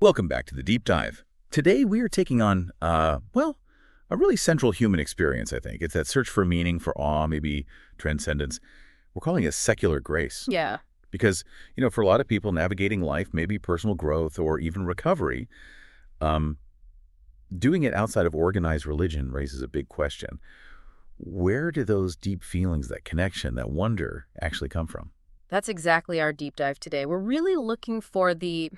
Welcome back to the Deep Dive. Today we are taking on, well, a really central human experience, I think. It's that search for meaning, for awe, maybe transcendence. We're calling it secular grace. Yeah. Because, for a lot of people, navigating life, maybe personal growth or even recovery, um, doing it outside of organized religion raises a big question. Where do those deep feelings, that connection, that wonder actually come from? That's exactly our deep dive today. We're really looking for the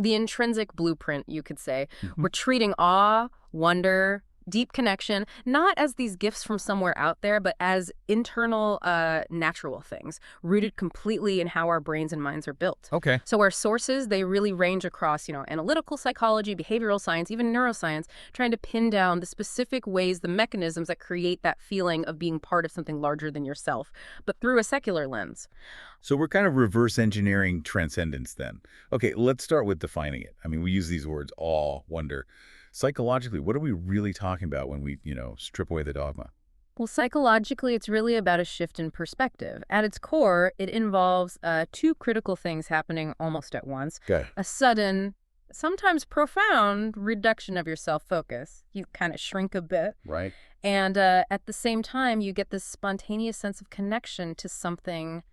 intrinsic blueprint, you could say. Mhm. We're treating awe, wonder, deep connection, not as these gifts from somewhere out there, but as internal, natural things, rooted completely in how our brains and minds are built. Okay. So our sources, they really range across, analytical psychology, behavioral science, even neuroscience, trying to pin down the specific ways, the mechanisms that create that feeling of being part of something larger than yourself, but through a secular lens. So we're kind of reverse engineering transcendence then. Okay, let's start with defining it. I mean, we use these words, awe, wonder. Psychologically, what are we really talking about when we, strip away the dogma? Well, psychologically, it's really about a shift in perspective. At its core, it involves two critical things happening almost at once. Okay. A sudden, sometimes profound, reduction of your self-focus. You kind of shrink a bit. Right. And at the same time, you get this spontaneous sense of connection to something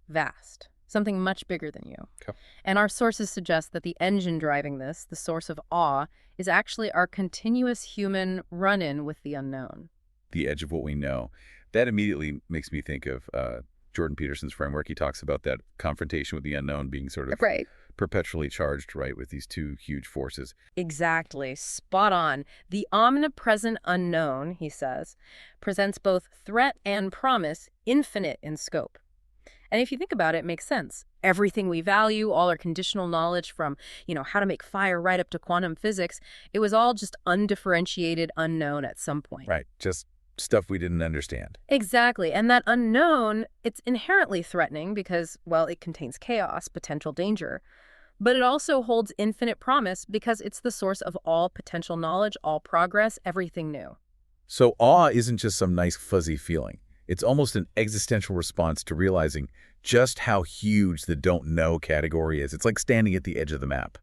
vast, something much bigger than you. Okay. And our sources suggest that the engine driving this, the source of awe, is actually our continuous human run-in with the unknown. The edge of what we know. That immediately makes me think of Jordan Peterson's framework. He talks about that confrontation with the unknown being sort of Right. perpetually charged, right, with these two huge forces. Exactly. Spot on. The omnipresent unknown, he says, presents both threat and promise, infinite in scope. And if you think about it, it makes sense. Everything we value, all our conditional knowledge from, how to make fire right up to quantum physics, it was all just undifferentiated unknown at some point. Right. Just stuff we didn't understand. Exactly. And that unknown, it's inherently threatening because, well, it contains chaos, potential danger. But it also holds infinite promise because it's the source of all potential knowledge, all progress, everything new. So awe isn't just some nice fuzzy feeling. It's almost an existential response to realizing just how huge the don't know category is. It's like standing at the edge of the map.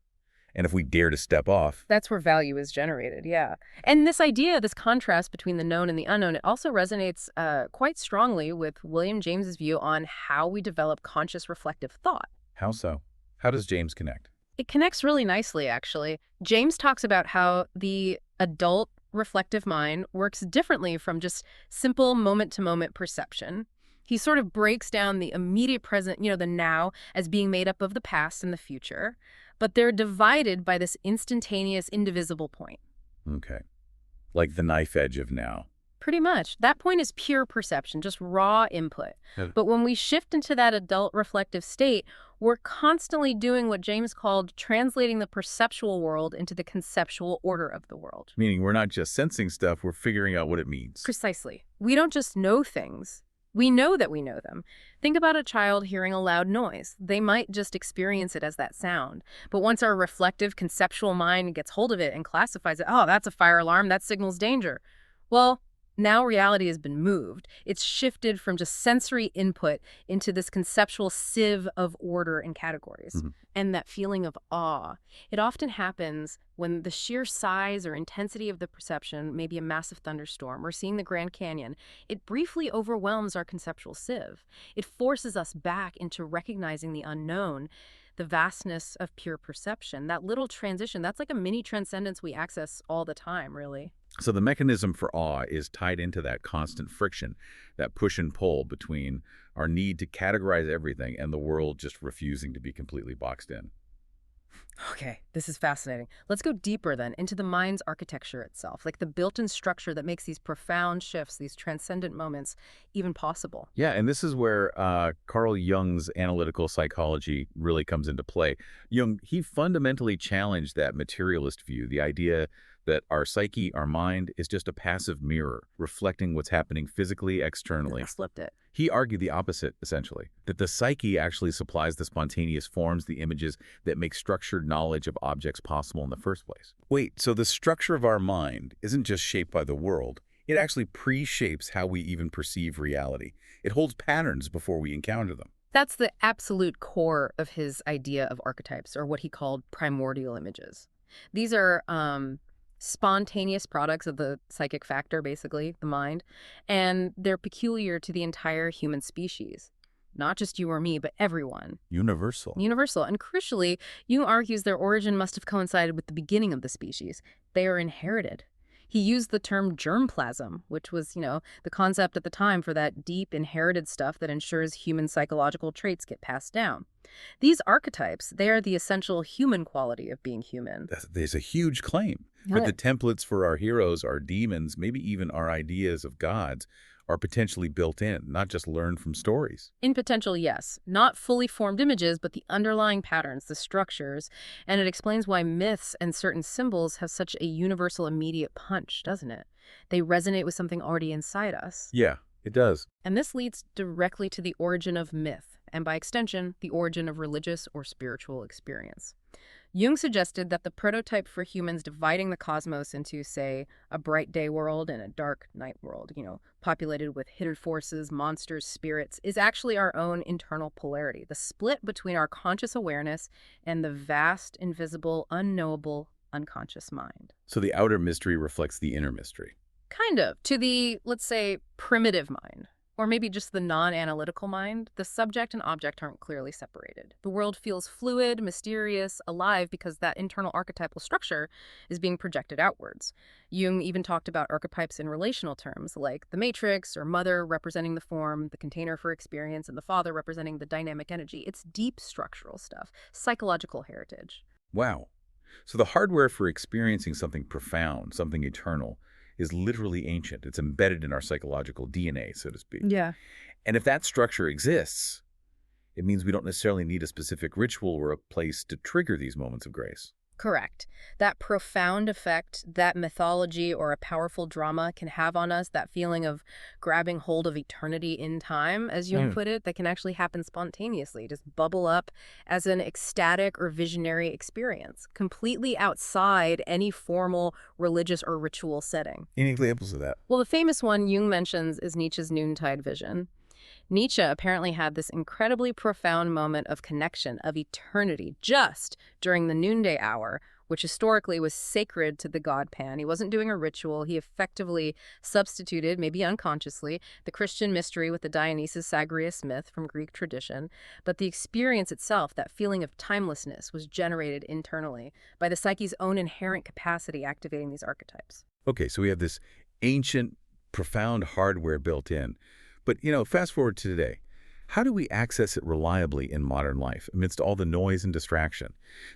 And if we dare to step off, That's where value is generated, yeah. And this idea, this contrast between the known and the unknown, it also resonates quite strongly with William James's view on how we develop conscious reflective thought. how so? How does James connect? It connects really nicely, actually. James talks about how the adult reflective mind works differently from just simple moment-to-moment perception. He sort of breaks down the immediate present, the now, as being made up of the past and the future, but they're divided by this instantaneous, indivisible point. Okay. Like the knife edge of now. Pretty much. That point is pure perception, just raw input. Yeah. But when we shift into that adult reflective state, we're constantly doing what James called translating the perceptual world into the conceptual order of the world. Meaning we're not just sensing stuff, we're figuring out what it means. Precisely. We don't just know things. We know that we know them. Think about a child hearing a loud noise. They might just experience it as that sound. But once our reflective, conceptual mind gets hold of it and classifies it, oh, that's a fire alarm, that signals danger. Well, now reality has been moved. It's shifted from just sensory input into this conceptual sieve of order and categories. Mhm. And that feeling of awe, it often happens when the sheer size or intensity of the perception, maybe a massive thunderstorm or seeing the Grand Canyon, it briefly overwhelms our conceptual sieve. It forces us back into recognizing the unknown, the vastness of pure perception. That little transition, that's like a mini transcendence we access all the time, really. So the mechanism for awe is tied into that constant friction, that push and pull between our need to categorize everything and the world just refusing to be completely boxed in. Okay, this is fascinating. Let's go deeper then into the mind's architecture itself, like the built-in structure that makes these profound shifts, these transcendent moments, even possible. Yeah, and this is where Carl Jung's analytical psychology really comes into play. Jung, he fundamentally challenged that materialist view, the idea that our psyche, our mind, is just a passive mirror, reflecting what's happening physically, externally. Flipped it. He argued the opposite, essentially, that the psyche actually supplies the spontaneous forms, the images that make structured knowledge of objects possible in the first place. Wait, so the structure of our mind isn't just shaped by the world, it actually pre-shapes how we even perceive reality. It holds patterns before we encounter them. That's the absolute core of his idea of archetypes, or what he called primordial images. These are spontaneous products of the psychic factor, basically, the mind, and they're peculiar to the entire human species. Not just you or me, but everyone. Universal. Universal. And crucially, Jung argues their origin must have coincided with the beginning of the species. They are inherited. He used the term germplasm, which was, the concept at the time for that deep inherited stuff that ensures human psychological traits get passed down. These archetypes, they are the essential human quality of being human. There's a huge claim. Yeah. But the templates for our heroes, our demons, maybe even our ideas of gods are potentially built in, not just learned from stories. In potential, yes. Not fully formed images, but the underlying patterns, the structures, and it explains why myths and certain symbols have such a universal immediate punch, doesn't it? They resonate with something already inside us. Yeah, it does. And this leads directly to the origin of myth, and by extension, the origin of religious or spiritual experience. Jung suggested that the prototype for humans dividing the cosmos into, say, a bright day world and a dark night world, populated with hidden forces, monsters, spirits, is actually our own internal polarity, the split between our conscious awareness and the vast, invisible, unknowable, unconscious mind. So the outer mystery reflects the inner mystery. Kind of. To the, let's say, primitive mind. Or maybe just the non-analytical mind, the subject and object aren't clearly separated. The world feels fluid, mysterious, alive because that internal archetypal structure is being projected outwards. Jung even talked about archetypes in relational terms, like the matrix or mother representing the form, the container for experience, and the father representing the dynamic energy. It's deep structural stuff, psychological heritage. Wow. So the hardware for experiencing something profound, something eternal, is literally ancient. It's embedded in our psychological DNA, so to speak. Yeah. And if that structure exists, it means we don't necessarily need a specific ritual or a place to trigger these moments of grace. Correct. That profound effect that mythology or a powerful drama can have on us, that feeling of grabbing hold of eternity in time, as Jung put it, that can actually happen spontaneously, just bubble up as an ecstatic or visionary experience, completely outside any formal religious or ritual setting. Any examples of that? Well, the famous one Jung mentions is Nietzsche's noontide vision. Nietzsche apparently had this incredibly profound moment of connection, of eternity, just during the noonday hour, which historically was sacred to the god Pan. He wasn't doing a ritual. He effectively substituted, maybe unconsciously, the Christian mystery with the Dionysus-Zagreus myth from Greek tradition. But the experience itself, that feeling of timelessness, was generated internally by the psyche's own inherent capacity activating these archetypes. Okay, so we have this ancient, profound hardware built in. But, fast forward to today. How do we access it reliably in modern life amidst all the noise and distraction?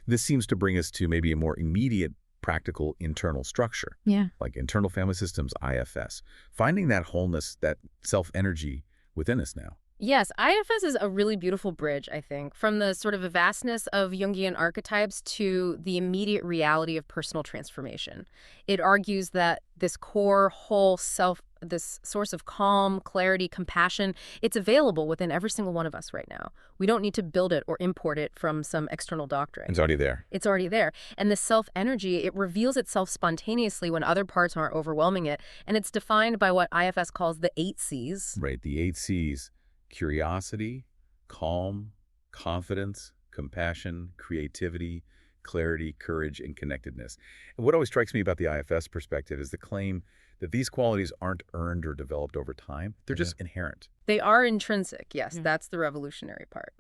This seems to bring us to maybe a more immediate, practical internal structure, like internal family systems, IFS. Finding that wholeness, that self-energy within us now. Yes, IFS is a really beautiful bridge, I think, from the sort of vastness of Jungian archetypes to the immediate reality of personal transformation. It argues that this core, whole self, this source of calm, clarity, compassion, it's available within every single one of us right now. We don't need to build it or import it from some external doctrine. It's already there. It's already there. And the self-energy, it reveals itself spontaneously when other parts aren't overwhelming it. And it's defined by what IFS calls the 8 C's. Right, the 8 C's. Curiosity, calm, confidence, compassion, creativity, clarity, courage, and connectedness. And what always strikes me about the IFS perspective is the claim that these qualities aren't earned or developed over time. They're just inherent. They are intrinsic, yes. That's the revolutionary part.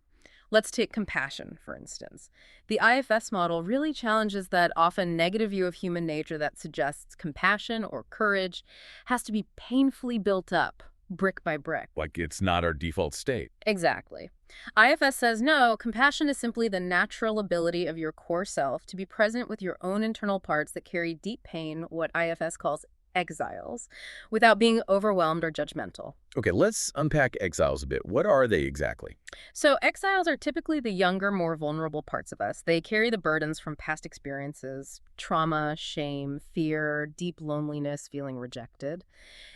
Let's take compassion, for instance. The IFS model really challenges that often negative view of human nature that suggests compassion or courage has to be painfully built up, brick by brick. Like it's not our default state. Exactly. IFS says, no, compassion is simply the natural ability of your core self to be present with your own internal parts that carry deep pain, what IFS calls exiles, without being overwhelmed or judgmental. Okay, let's unpack exiles a bit. What are they exactly? So exiles are typically the younger, more vulnerable parts of us. They carry the burdens from past experiences, trauma, shame, fear, deep loneliness, feeling rejected.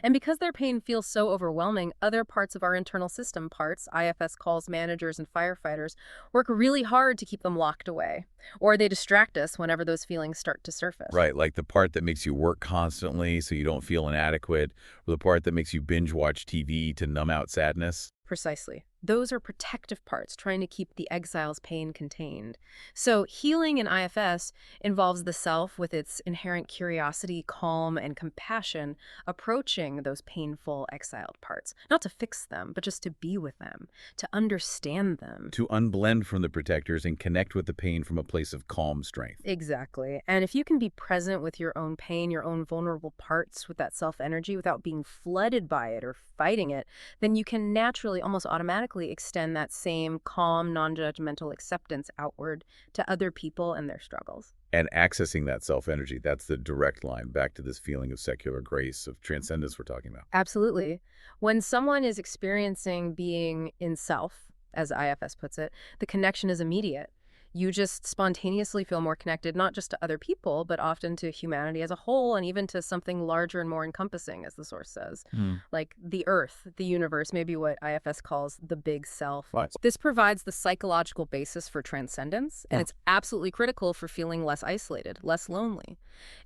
And because their pain feels so overwhelming, other parts of our internal system, parts IFS calls managers and firefighters, work really hard to keep them locked away. Or they distract us whenever those feelings start to surface. Right, like the part that makes you work constantly so you don't feel inadequate, or the part that makes you binge watch TV to numb out sadness. Precisely. Those are protective parts trying to keep the exile's pain contained. So healing in IFS involves the self with its inherent curiosity, calm, and compassion approaching those painful exiled parts. Not to fix them, but just to be with them, to understand them. To unblend from the protectors and connect with the pain from a place of calm strength. Exactly. And if you can be present with your own pain, your own vulnerable parts with that self-energy without being flooded by it or fighting it, then you can naturally, almost automatically extend that same calm, non-judgmental acceptance outward to other people and their struggles. And accessing that self-energy, that's the direct line back to this feeling of secular grace, of transcendence we're talking about. Absolutely. When someone is experiencing being in self, as IFS puts it, the connection is immediate. You just spontaneously feel more connected, not just to other people, but often to humanity as a whole, and even to something larger and more encompassing, as the source says. Like the earth, the universe, maybe what IFS calls the big self. Right. This provides the psychological basis for transcendence, and it's absolutely critical for feeling less isolated, less lonely.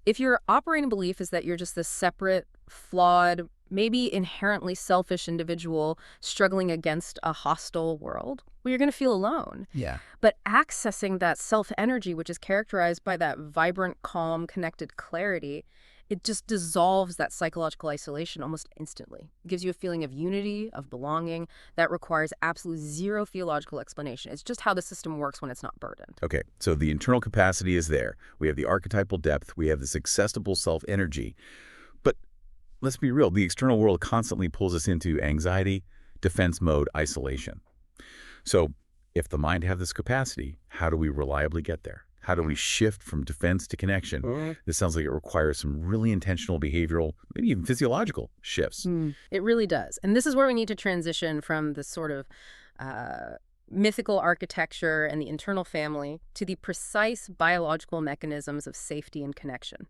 If your operating belief is that you're just this separate, flawed, maybe inherently selfish individual struggling against a hostile world, well, you're going to feel alone. Yeah. But accessing that self-energy, which is characterized by that vibrant, calm, connected clarity, it just dissolves that psychological isolation almost instantly. It gives you a feeling of unity, of belonging, that requires absolutely zero theological explanation. It's just how the system works when it's not burdened. Okay, so the internal capacity is there. We have the archetypal depth. We have this accessible self-energy. But let's be real, the external world constantly pulls us into anxiety, defense mode, isolation. So if the mind have this capacity, how do we reliably get there? How do we shift from defense to connection? This sounds like it requires some really intentional behavioral, maybe even physiological shifts. It really does. And this is where we need to transition from the sort of mythical architecture and the internal family to the precise biological mechanisms of safety and connection.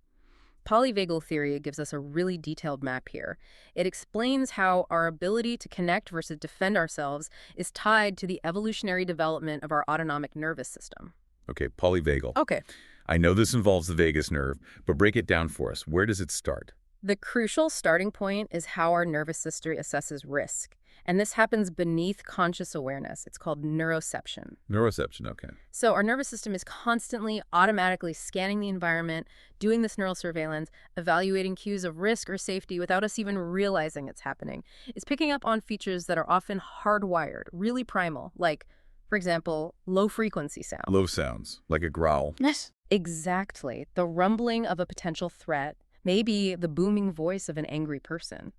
Polyvagal theory gives us a really detailed map here. It explains how our ability to connect versus defend ourselves is tied to the evolutionary development of our autonomic nervous system. Okay, polyvagal. Okay. I know this involves the vagus nerve, but break it down for us. Where does it start? The crucial starting point is how our nervous system assesses risk. And this happens beneath conscious awareness. It's called neuroception. Neuroception, okay. So our nervous system is constantly automatically scanning the environment, doing this neural surveillance, evaluating cues of risk or safety without us even realizing it's happening. It's picking up on features that are often hardwired, really primal, like, for example, low-frequency sound. Low sounds, like a growl. Yes. Exactly. The rumbling of a potential threat, maybe the booming voice of an angry person.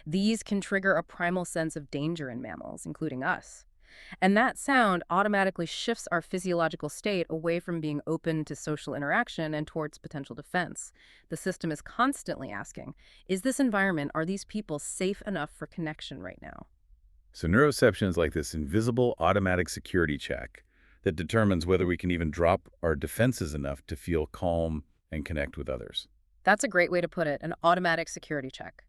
These can trigger a primal sense of danger in mammals, including us. And that sound automatically shifts our physiological state away from being open to social interaction and towards potential defense. The system is constantly asking, is this environment, are these people safe enough for connection right now? So neuroception is like this invisible automatic security check that determines whether we can even drop our defenses enough to feel calm and connect with others. That's a great way to put it, an automatic security check.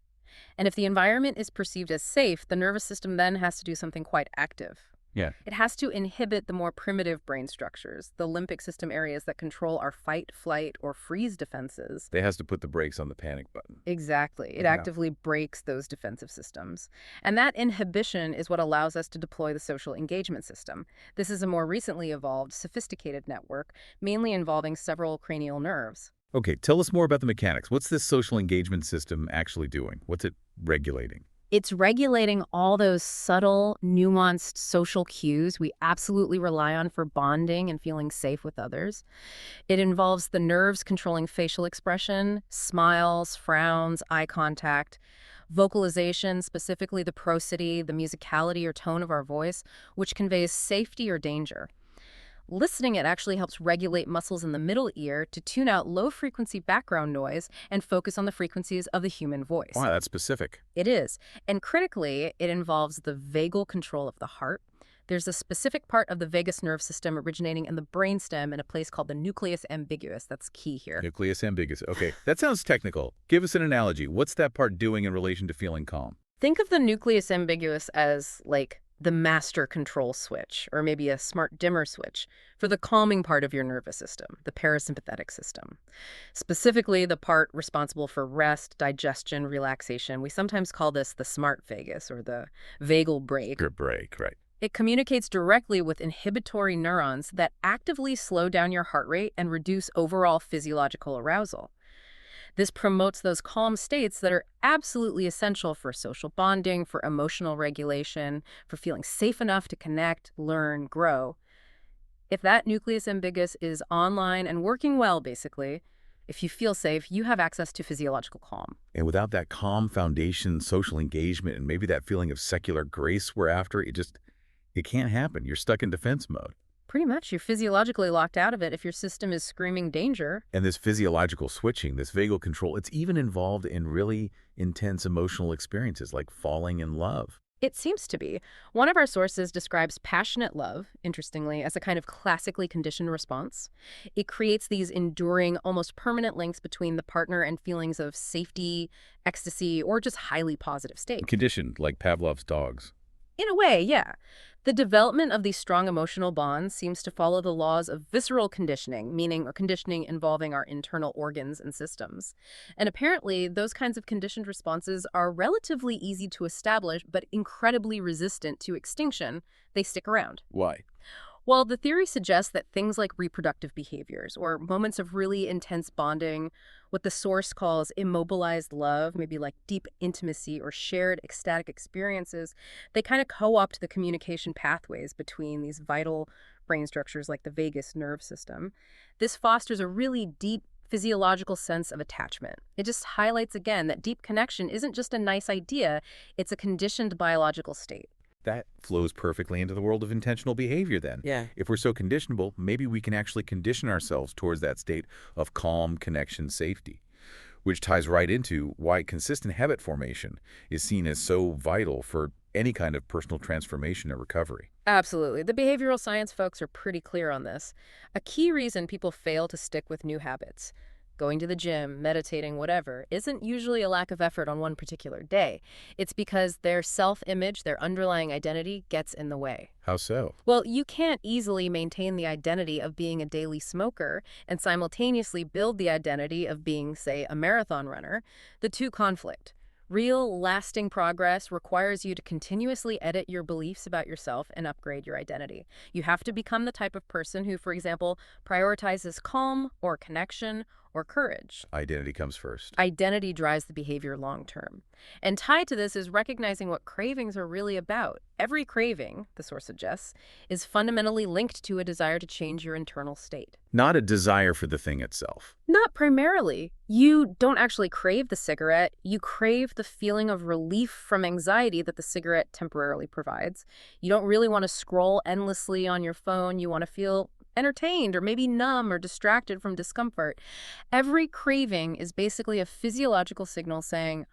And if the environment is perceived as safe, the nervous system then has to do something quite active. Yeah. It has to inhibit the more primitive brain structures, the limbic system areas that control our fight, flight, or freeze defenses. It has to put the brakes on the panic button. Exactly. It Yeah. actively breaks those defensive systems. And that inhibition is what allows us to deploy the social engagement system. This is a more recently evolved, sophisticated network, mainly involving several cranial nerves. Okay, tell us more about the mechanics. What's this social engagement system actually doing? What's it regulating? It's regulating all those subtle, nuanced social cues we absolutely rely on for bonding and feeling safe with others. It involves the nerves controlling facial expression, smiles, frowns, eye contact, vocalization, specifically the prosody, the musicality or tone of our voice, which conveys safety or danger. Listening, it actually helps regulate muscles in the middle ear to tune out low-frequency background noise and focus on the frequencies of the human voice. Wow, that's specific. It is. And critically, it involves the vagal control of the heart. There's a specific part of the vagus nerve system originating in the brainstem in a place called the nucleus ambiguus. That's key here. Nucleus ambiguus. Okay, that sounds technical. Give us an analogy. What's that part doing in relation to feeling calm? Think of the nucleus ambiguus as, like, the master control switch, or maybe a smart dimmer switch, for the calming part of your nervous system, the parasympathetic system. Specifically, the part responsible for rest, digestion, relaxation. We sometimes call this the smart vagus, or the vagal brake. Good break, right. It communicates directly with inhibitory neurons that actively slow down your heart rate and reduce overall physiological arousal. This promotes those calm states that are absolutely essential for social bonding, for emotional regulation, for feeling safe enough to connect, learn, grow. If that nucleus ambiguous is online and working well, basically, if you feel safe, you have access to physiological calm. And without that calm foundation, social engagement, and maybe that feeling of secular grace we're after, it can't happen. You're stuck in defense mode. Pretty much, you're physiologically locked out of it if your system is screaming danger. And this physiological switching, this vagal control, it's even involved in really intense emotional experiences like falling in love. It seems to be. One of our sources describes passionate love, interestingly, as a kind of classically conditioned response. It creates these enduring, almost permanent links between the partner and feelings of safety, ecstasy, or just highly positive state. Conditioned like Pavlov's dogs. In a way, yeah. The development of these strong emotional bonds seems to follow the laws of visceral conditioning, meaning a conditioning involving our internal organs and systems. And apparently, those kinds of conditioned responses are relatively easy to establish, but incredibly resistant to extinction. They stick around. Why? Well, the theory suggests that things like reproductive behaviors or moments of really intense bonding, what the source calls immobilized love, maybe like deep intimacy or shared ecstatic experiences, they kind of co-opt the communication pathways between these vital brain structures like the vagus nerve system. This fosters a really deep physiological sense of attachment. It just highlights again that deep connection isn't just a nice idea, it's a conditioned biological state. That flows perfectly into the world of intentional behavior then. Yeah. If we're so conditionable, maybe we can actually condition ourselves towards that state of calm, connection, safety, which ties right into why consistent habit formation is seen as so vital for any kind of personal transformation or recovery. Absolutely. The behavioral science folks are pretty clear on this. A key reason people fail to stick with new habits, going to the gym, meditating, whatever, isn't usually a lack of effort on one particular day. It's because their self-image, their underlying identity, gets in the way. How so? Well, you can't easily maintain the identity of being a daily smoker and simultaneously build the identity of being, say, a marathon runner. The two conflict. Real, lasting progress requires you to continuously edit your beliefs about yourself and upgrade your identity. You have to become the type of person who, for example, prioritizes calm or connection or courage. Identity comes first. Identity drives the behavior long term. And tied to this is recognizing what cravings are really about. Every craving, the source suggests, is fundamentally linked to a desire to change your internal state. Not a desire for the thing itself. Not primarily. You don't actually crave the cigarette. You crave the feeling of relief from anxiety that the cigarette temporarily provides. You don't really want to scroll endlessly on your phone. You want to feel entertained or maybe numb or distracted from discomfort. Every craving is basically a physiological signal saying,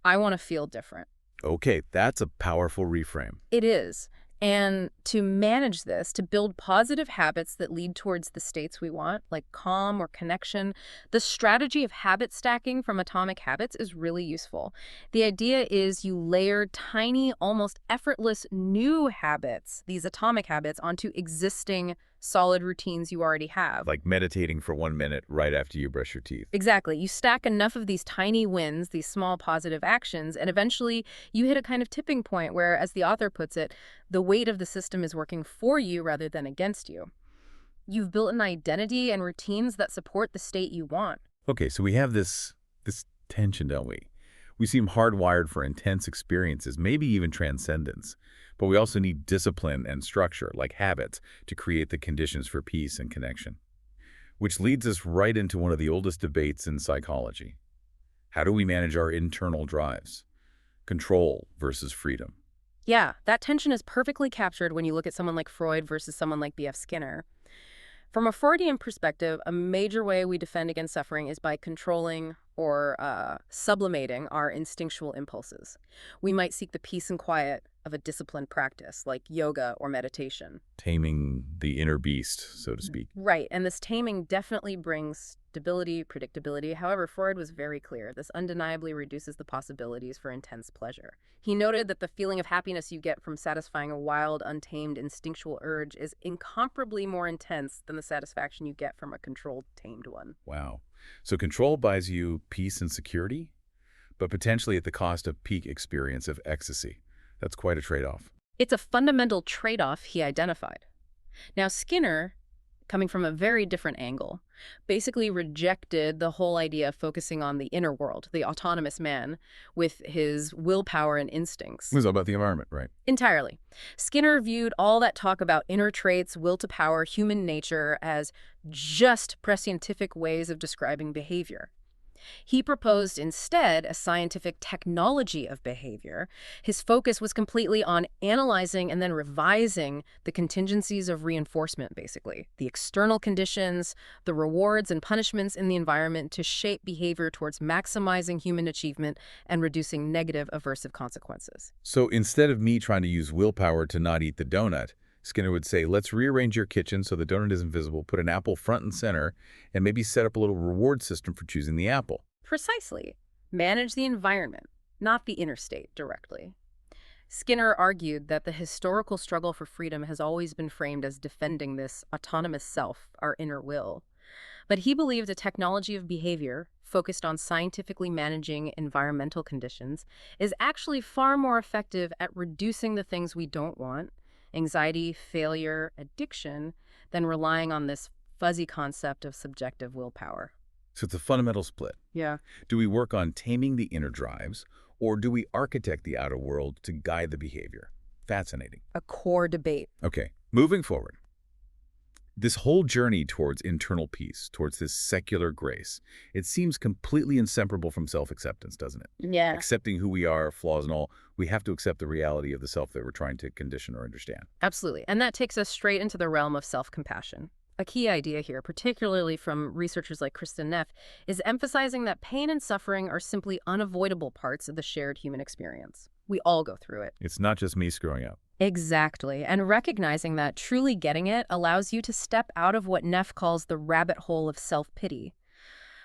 I want to feel different. Okay, that's a powerful reframe. It is. And to manage this, to build positive habits that lead towards the states we want, like calm or connection, the strategy of habit stacking from Atomic Habits is really useful. The idea is you layer tiny, almost effortless new habits, these atomic habits, onto existing solid routines you already have. Like meditating for 1 minute right after you brush your teeth. Exactly. You stack enough of these tiny wins, these small positive actions, and eventually you hit a kind of tipping point where, as the author puts it, the weight of the system is working for you rather than against you. You've built an identity and routines that support the state you want. Okay, so we have this tension, don't we? We seem hardwired for intense experiences, maybe even transcendence. But we also need discipline and structure, like habits, to create the conditions for peace and connection. Which leads us right into one of the oldest debates in psychology. How do we manage our internal drives? Control versus freedom. Yeah, that tension is perfectly captured when you look at someone like Freud versus someone like B.F. Skinner. From a Freudian perspective, a major way we defend against suffering is by controlling or sublimating our instinctual impulses. We might seek the peace and quiet of a disciplined practice like yoga or meditation. Taming the inner beast, so to speak. Right, and this taming definitely brings stability, predictability. However, Freud was very clear. This undeniably reduces the possibilities for intense pleasure. He noted that the feeling of happiness you get from satisfying a wild, untamed, instinctual urge is incomparably more intense than the satisfaction you get from a controlled, tamed one. Wow. So control buys you peace and security, but potentially at the cost of peak experience of ecstasy. That's quite a trade-off. It's a fundamental trade-off he identified. Now, Skinner, coming from a very different angle, basically rejected the whole idea of focusing on the inner world, the autonomous man, with his willpower and instincts. It was all about the environment, right? Entirely. Skinner viewed all that talk about inner traits, will to power, human nature as just prescientific ways of describing behavior. He proposed instead a scientific technology of behavior. His focus was completely on analyzing and then revising the contingencies of reinforcement, basically, the external conditions, the rewards and punishments in the environment to shape behavior towards maximizing human achievement and reducing negative aversive consequences. So instead of me trying to use willpower to not eat the donut, Skinner would say, let's rearrange your kitchen so the donut isn't visible, put an apple front and center, and maybe set up a little reward system for choosing the apple. Precisely. Manage the environment, not the inner state directly. Skinner argued that the historical struggle for freedom has always been framed as defending this autonomous self, our inner will. But he believed a technology of behavior, focused on scientifically managing environmental conditions, is actually far more effective at reducing the things we don't want, anxiety, failure, addiction, than relying on this fuzzy concept of subjective willpower. So it's a fundamental split. Yeah. Do we work on taming the inner drives, or do we architect the outer world to guide the behavior? Fascinating. A core debate. Okay, moving forward. This whole journey towards internal peace, towards this secular grace, it seems completely inseparable from self-acceptance, doesn't it? Yeah. Accepting who we are, flaws and all, we have to accept the reality of the self that we're trying to condition or understand. Absolutely. And that takes us straight into the realm of self-compassion. A key idea here, particularly from researchers like Kristen Neff, is emphasizing that pain and suffering are simply unavoidable parts of the shared human experience. We all go through it. It's not just me screwing up. Exactly. And recognizing that, truly getting it, allows you to step out of what Neff calls the rabbit hole of self-pity.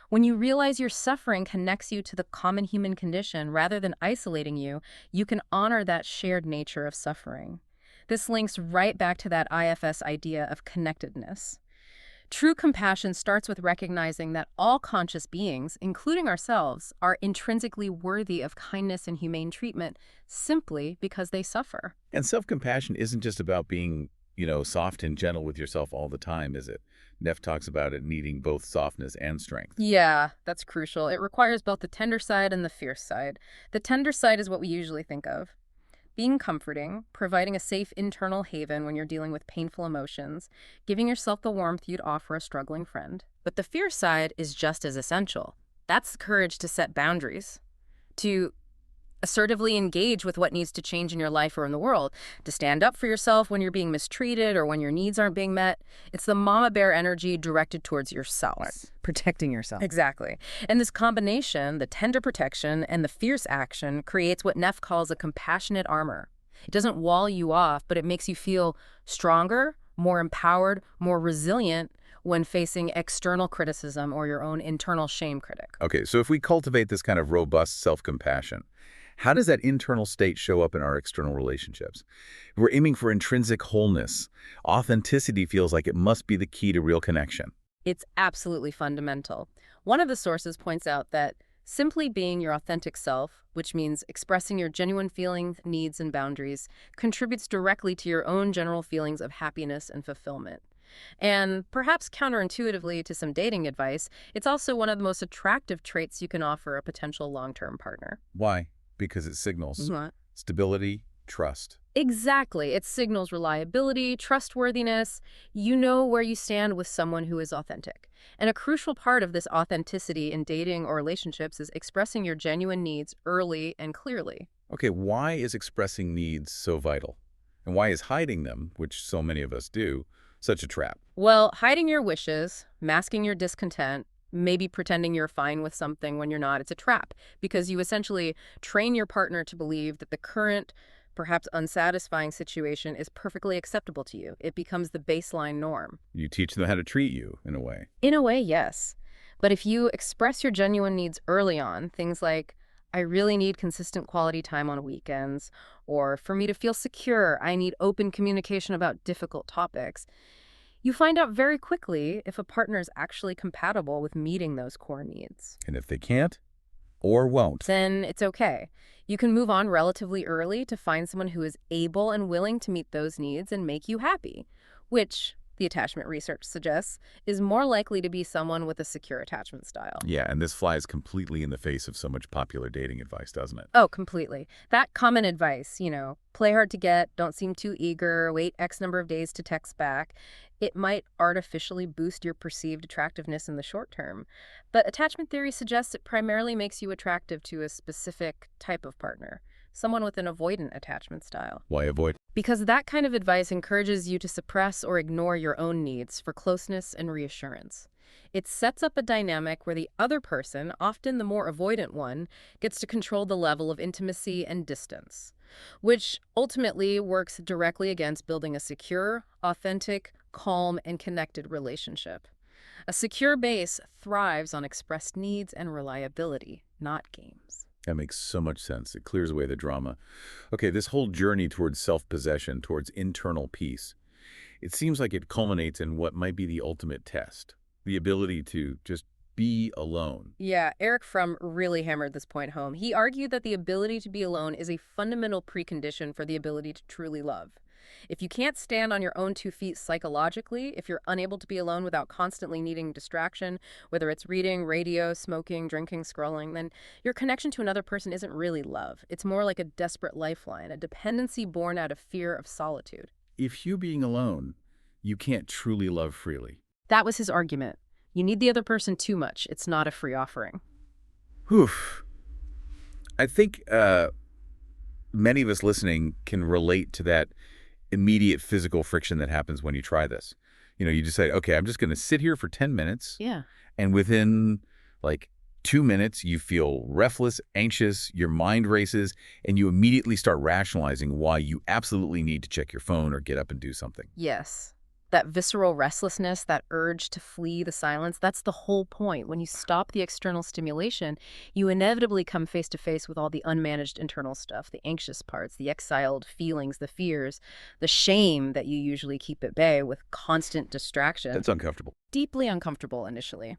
When you realize your suffering connects you to the common human condition rather than isolating you, you can honor that shared nature of suffering. This links right back to that IFS idea of connectedness. True compassion starts with recognizing that all conscious beings, including ourselves, are intrinsically worthy of kindness and humane treatment simply because they suffer. And self-compassion isn't just about being, soft and gentle with yourself all the time, is it? Neff talks about it needing both softness and strength. Yeah, that's crucial. It requires both the tender side and the fierce side. The tender side is what we usually think of. Being comforting, providing a safe internal haven when you're dealing with painful emotions, giving yourself the warmth you'd offer a struggling friend. But the fierce side is just as essential. That's the courage to set boundaries, to assertively engage with what needs to change in your life or in the world, to stand up for yourself when you're being mistreated or when your needs aren't being met. It's the mama bear energy directed towards yourself. Right. Protecting yourself. Exactly. And this combination, the tender protection and the fierce action, creates what Neff calls a compassionate armor. It doesn't wall you off, but it makes you feel stronger, more empowered, more resilient when facing external criticism or your own internal shame critic. Okay, so if we cultivate this kind of robust self-compassion, how does that internal state show up in our external relationships? If we're aiming for intrinsic wholeness, authenticity feels like it must be the key to real connection. It's absolutely fundamental. One of the sources points out that simply being your authentic self, which means expressing your genuine feelings, needs, and boundaries, contributes directly to your own general feelings of happiness and fulfillment. And perhaps counterintuitively to some dating advice, it's also one of the most attractive traits you can offer a potential long-term partner. Why? Because it signals What? stability, trust. Exactly. It signals reliability, trustworthiness. You know where you stand with someone who is authentic. And a crucial part of this authenticity in dating or relationships is expressing your genuine needs early and clearly. Okay, why is expressing needs so vital? And why is hiding them, which so many of us do, such a trap? Well, hiding your wishes, masking your discontent, maybe pretending you're fine with something when you're not, it's a trap because you essentially train your partner to believe that the current, perhaps unsatisfying situation is perfectly acceptable to you. It becomes the baseline norm. You teach them how to treat you, in a way. In a way, yes. But if you express your genuine needs early on, things like, I really need consistent quality time on weekends, or for me to feel secure, I need open communication about difficult topics, you find out very quickly if a partner is actually compatible with meeting those core needs. And if they can't, or won't. then it's okay. You can move on relatively early to find someone who is able and willing to meet those needs and make you happy, which, the attachment research suggests, is more likely to be someone with a secure attachment style. Yeah, and this flies completely in the face of so much popular dating advice, doesn't it? Oh, completely. That common advice, play hard to get, don't seem too eager, wait X number of days to text back, it might artificially boost your perceived attractiveness in the short term. But attachment theory suggests it primarily makes you attractive to a specific type of partner, someone with an avoidant attachment style. Why avoid? Because that kind of advice encourages you to suppress or ignore your own needs for closeness and reassurance. It sets up a dynamic where the other person, often the more avoidant one, gets to control the level of intimacy and distance, which ultimately works directly against building a secure, authentic, calm, and connected relationship. A secure base thrives on expressed needs and reliability, not games. That makes so much sense. It clears away the drama. Okay, this whole journey towards self-possession, towards internal peace, it seems like it culminates in what might be the ultimate test, the ability to just be alone. Yeah, Eric Fromm really hammered this point home. He argued that the ability to be alone is a fundamental precondition for the ability to truly love. If you can't stand on your own 2 feet psychologically, if you're unable to be alone without constantly needing distraction, whether it's reading, radio, smoking, drinking, scrolling, then your connection to another person isn't really love. It's more like a desperate lifeline, a dependency born out of fear of solitude. If you being alone, you can't truly love freely. That was his argument. You need the other person too much. It's not a free offering. Whew. I think many of us listening can relate to that immediate physical friction that happens when you try this. You decide, okay, I'm just going to sit here for 10 minutes. Yeah. And within like 2 minutes, you feel restless, anxious, your mind races, and you immediately start rationalizing why you absolutely need to check your phone or get up and do something. Yes. That visceral restlessness, that urge to flee the silence, that's the whole point. When you stop the external stimulation, you inevitably come face to face with all the unmanaged internal stuff, the anxious parts, the exiled feelings, the fears, the shame that you usually keep at bay with constant distraction. That's uncomfortable. Deeply uncomfortable initially.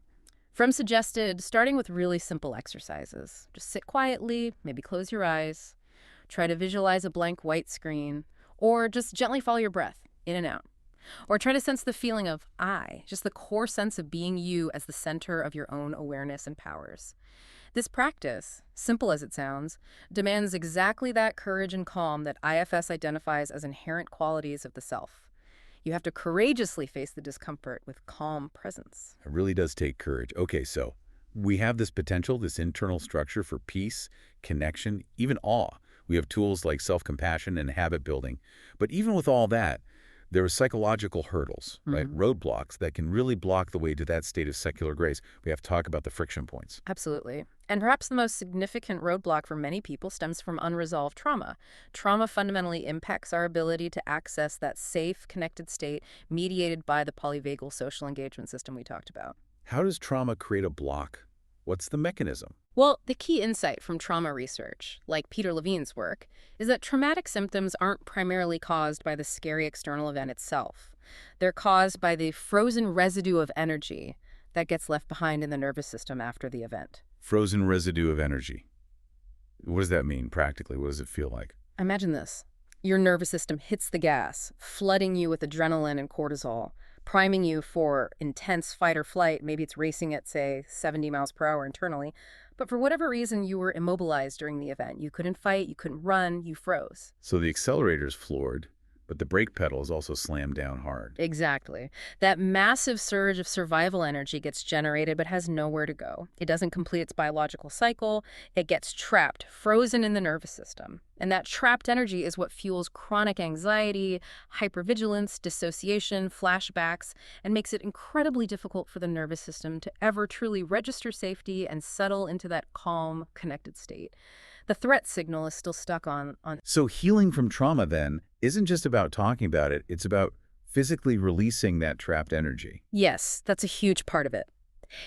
Fromm suggested starting with really simple exercises. Just sit quietly, maybe close your eyes, try to visualize a blank white screen, or just gently follow your breath in and out. Or try to sense the feeling of I, just the core sense of being you as the center of your own awareness and powers. This practice, simple as it sounds, demands exactly that courage and calm that IFS identifies as inherent qualities of the self. You have to courageously face the discomfort with calm presence. It really does take courage. Okay, so we have this potential, this internal structure for peace, connection, even awe. We have tools like self-compassion and habit building. But even with all that, there are psychological hurdles, right? Roadblocks that can really block the way to that state of secular grace. We have to talk about the friction points. Absolutely. And perhaps the most significant roadblock for many people stems from unresolved trauma. Trauma fundamentally impacts our ability to access that safe, connected state mediated by the polyvagal social engagement system we talked about. How does trauma create a block? What's the mechanism? Well, the key insight from trauma research, like Peter Levine's work, is that traumatic symptoms aren't primarily caused by the scary external event itself. They're caused by the frozen residue of energy that gets left behind in the nervous system after the event. Frozen residue of energy. What does that mean practically? What does it feel like? Imagine this. Your nervous system hits the gas, flooding you with adrenaline and cortisol, priming you for intense fight or flight. Maybe it's racing at, say, 70 miles per hour internally. But for whatever reason, you were immobilized during the event. You couldn't fight, you couldn't run, you froze. So the accelerator's floored, but the brake pedal is also slammed down hard. Exactly. That massive surge of survival energy gets generated but has nowhere to go. It doesn't complete its biological cycle. It gets trapped, frozen in the nervous system. And that trapped energy is what fuels chronic anxiety, hypervigilance, dissociation, flashbacks, and makes it incredibly difficult for the nervous system to ever truly register safety and settle into that calm, connected state. The threat signal is still stuck on. So healing from trauma, then, isn't just about talking about it. It's about physically releasing that trapped energy. Yes, that's a huge part of it.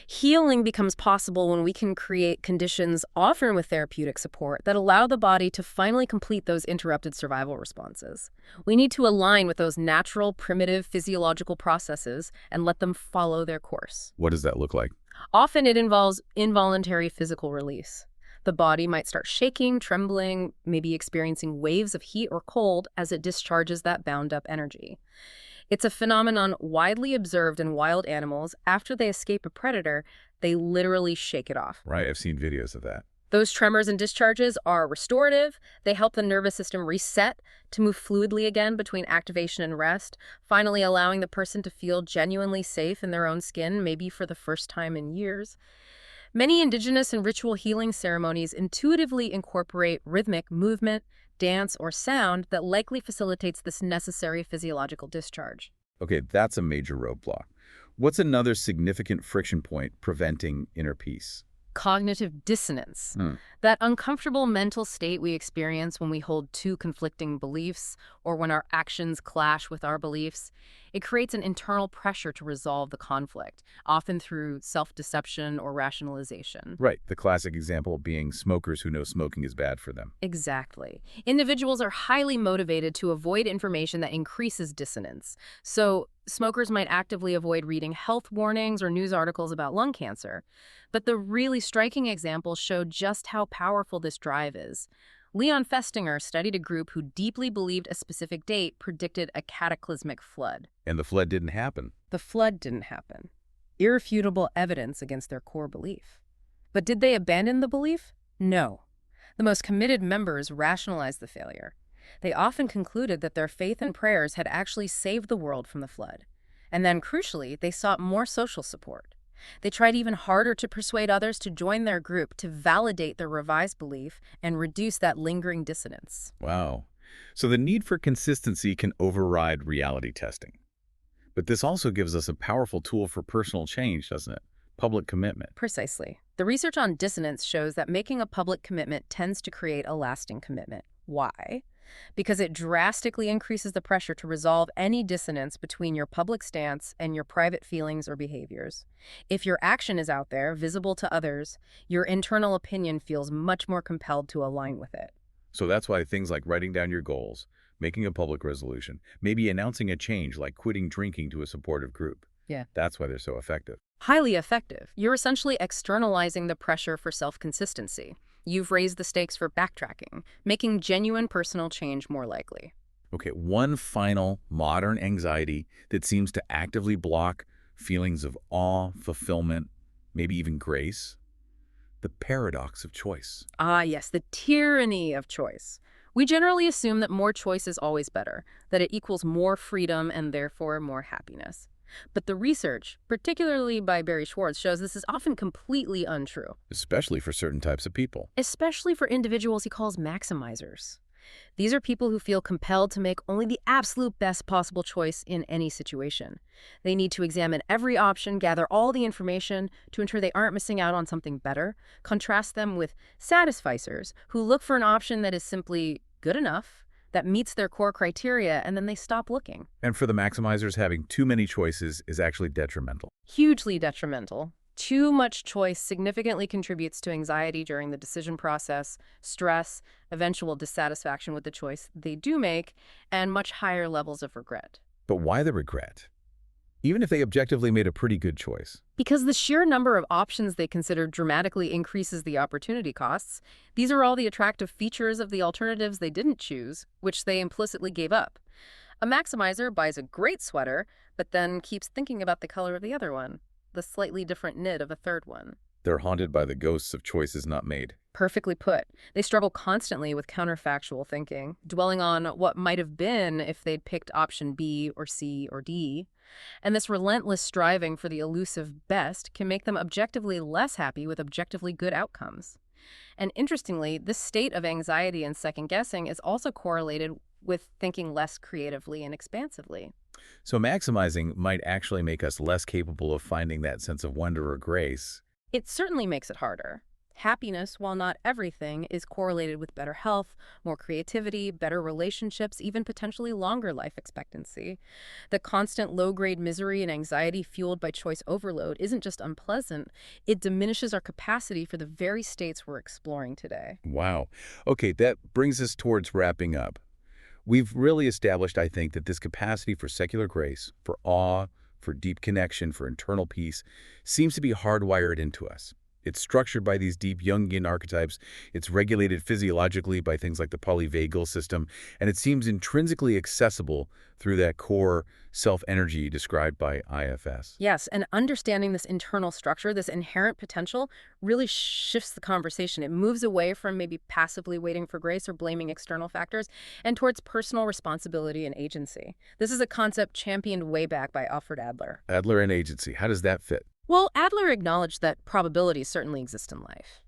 Healing becomes possible when we can create conditions, often with therapeutic support, that allow the body to finally complete those interrupted survival responses. We need to align with those natural, primitive physiological processes and let them follow their course. What does that look like? Often it involves involuntary physical release. The body might start shaking, trembling, maybe experiencing waves of heat or cold as it discharges that bound-up energy. It's a phenomenon widely observed in wild animals. After they escape a predator, they literally shake it off. Right, I've seen videos of that. Those tremors and discharges are restorative. They help the nervous system reset to move fluidly again between activation and rest, finally allowing the person to feel genuinely safe in their own skin, maybe for the first time in years. Many indigenous and ritual healing ceremonies intuitively incorporate rhythmic movement, dance, or sound that likely facilitates this necessary physiological discharge. Okay, that's a major roadblock. What's another significant friction point preventing inner peace? Cognitive dissonance. Hmm. That uncomfortable mental state we experience when we hold two conflicting beliefs or when our actions clash with our beliefs. It creates an internal pressure to resolve the conflict, often through self-deception or rationalization. Right, the classic example being smokers who know smoking is bad for them. Exactly. Individuals are highly motivated to avoid information that increases dissonance. So, smokers might actively avoid reading health warnings or news articles about lung cancer. But the really striking examples showed just how powerful this drive is. Leon Festinger studied a group who deeply believed a specific date predicted a cataclysmic flood. And the flood didn't happen. The flood didn't happen. Irrefutable evidence against their core belief. But did they abandon the belief? No. The most committed members rationalized the failure. They often concluded that their faith and prayers had actually saved the world from the flood. And then, crucially, they sought more social support. They tried even harder to persuade others to join their group to validate their revised belief and reduce that lingering dissonance. Wow. So the need for consistency can override reality testing. But this also gives us a powerful tool for personal change, doesn't it? Public commitment. Precisely. The research on dissonance shows that making a public commitment tends to create a lasting commitment. Why? Because it drastically increases the pressure to resolve any dissonance between your public stance and your private feelings or behaviors. If your action is out there, visible to others, your internal opinion feels much more compelled to align with it. So that's why things like writing down your goals, making a public resolution, maybe announcing a change like quitting drinking to a supportive group. Yeah. That's why they're so effective. Highly effective. You're essentially externalizing the pressure for self-consistency. You've raised the stakes for backtracking, making genuine personal change more likely. Okay, one final modern anxiety that seems to actively block feelings of awe, fulfillment, maybe even grace. The paradox of choice. Ah, yes, the tyranny of choice. We generally assume that more choice is always better, that it equals more freedom and therefore more happiness. But the research, particularly by Barry Schwartz, shows this is often completely untrue. Especially for certain types of people. Especially for individuals he calls maximizers. These are people who feel compelled to make only the absolute best possible choice in any situation. They need to examine every option, gather all the information to ensure they aren't missing out on something better. Contrast them with satisficers who look for an option that is simply good enough, that meets their core criteria, and then they stop looking. And for the maximizers, having too many choices is actually detrimental. Hugely detrimental. Too much choice significantly contributes to anxiety during the decision process, stress, eventual dissatisfaction with the choice they do make, and much higher levels of regret. But why the regret? Even if they objectively made a pretty good choice. Because the sheer number of options they consider dramatically increases the opportunity costs. These are all the attractive features of the alternatives they didn't choose, which they implicitly gave up. A maximizer buys a great sweater, but then keeps thinking about the color of the other one, the slightly different knit of a third one. They're haunted by the ghosts of choices not made. Perfectly put. They struggle constantly with counterfactual thinking, dwelling on what might have been if they'd picked option B or C or D. And this relentless striving for the elusive best can make them objectively less happy with objectively good outcomes. And interestingly, this state of anxiety and second-guessing is also correlated with thinking less creatively and expansively. So maximizing might actually make us less capable of finding that sense of wonder or grace. It certainly makes it harder. Happiness, while not everything, is correlated with better health, more creativity, better relationships, even potentially longer life expectancy. The constant low-grade misery and anxiety fueled by choice overload isn't just unpleasant, it diminishes our capacity for the very states we're exploring today. Wow. Okay, that brings us towards wrapping up. We've really established, I think, that this capacity for secular grace, for awe, for deep connection, for internal peace, seems to be hardwired into us. It's structured by these deep Jungian archetypes. It's regulated physiologically by things like the polyvagal system, and it seems intrinsically accessible through that core self-energy described by IFS. Yes, and understanding this internal structure, this inherent potential, really shifts the conversation. It moves away from maybe passively waiting for grace or blaming external factors and towards personal responsibility and agency. This is a concept championed way back by Alfred Adler. Adler and agency, how does that fit? Well, Adler acknowledged that probabilities certainly exist in life.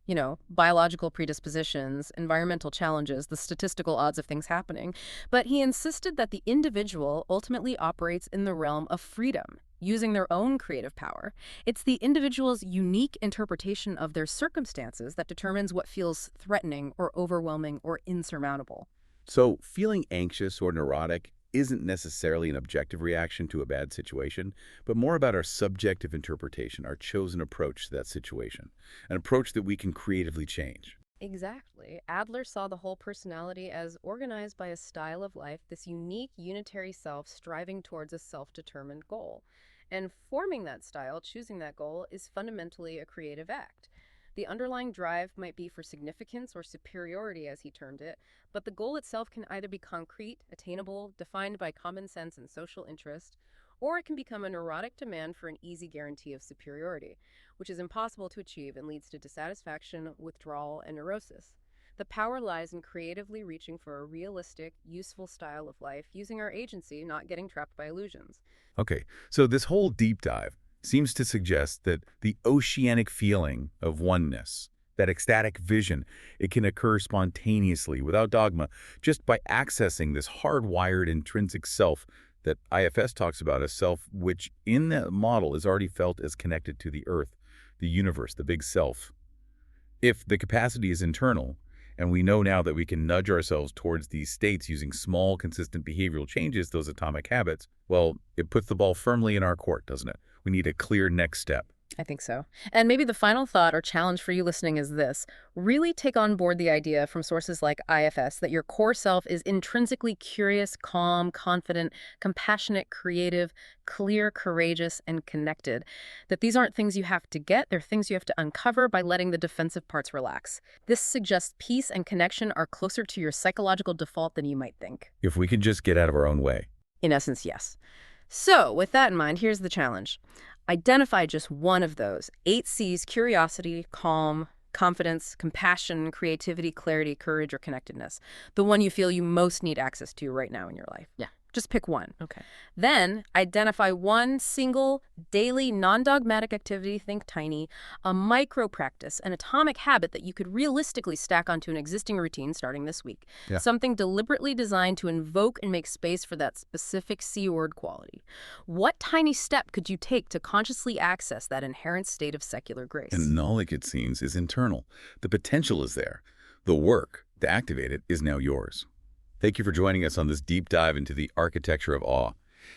Biological predispositions, environmental challenges, the statistical odds of things happening. But he insisted that the individual ultimately operates in the realm of freedom, using their own creative power. It's the individual's unique interpretation of their circumstances that determines what feels threatening or overwhelming or insurmountable. So feeling anxious or neurotic isn't necessarily an objective reaction to a bad situation, but more about our subjective interpretation, our chosen approach to that situation, an approach that we can creatively change. Exactly. Adler saw the whole personality as organized by a style of life, this unique unitary self striving towards a self-determined goal. And forming that style, choosing that goal, is fundamentally a creative act. The underlying drive might be for significance or superiority, as he termed it, but the goal itself can either be concrete, attainable, defined by common sense and social interest, or it can become a neurotic demand for an easy guarantee of superiority, which is impossible to achieve and leads to dissatisfaction, withdrawal, and neurosis. The power lies in creatively reaching for a realistic, useful style of life, using our agency, not getting trapped by illusions. Okay, so this whole deep dive seems to suggest that the oceanic feeling of oneness, that ecstatic vision, it can occur spontaneously, without dogma, just by accessing this hardwired intrinsic self that IFS talks about as self, which in that model is already felt as connected to the earth, the universe, the big self. If the capacity is internal, and we know now that we can nudge ourselves towards these states using small, consistent behavioral changes, those atomic habits, well, it puts the ball firmly in our court, doesn't it? We need a clear next step. I think so. And maybe the final thought or challenge for you listening is this. Really take on board the idea from sources like IFS that your core self is intrinsically curious, calm, confident, compassionate, creative, clear, courageous, and connected. That these aren't things you have to get, they're things you have to uncover by letting the defensive parts relax. This suggests peace and connection are closer to your psychological default than you might think. If we can just get out of our own way. In essence, yes. So, with that in mind, here's the challenge. Identify just one of those. 8 C's: curiosity, calm, confidence, compassion, creativity, clarity, courage, or connectedness. The one you feel you most need access to right now in your life. Yeah. Just pick one. Okay. Then identify one single daily non-dogmatic activity, think tiny, a micro practice, an atomic habit that you could realistically stack onto an existing routine starting this week. Yeah. Something deliberately designed to invoke and make space for that specific C-word quality. What tiny step could you take to consciously access that inherent state of secular grace? And knowledge, it seems, is internal. The potential is there. The work to activate it is now yours. Thank you for joining us on this deep dive into the architecture of awe.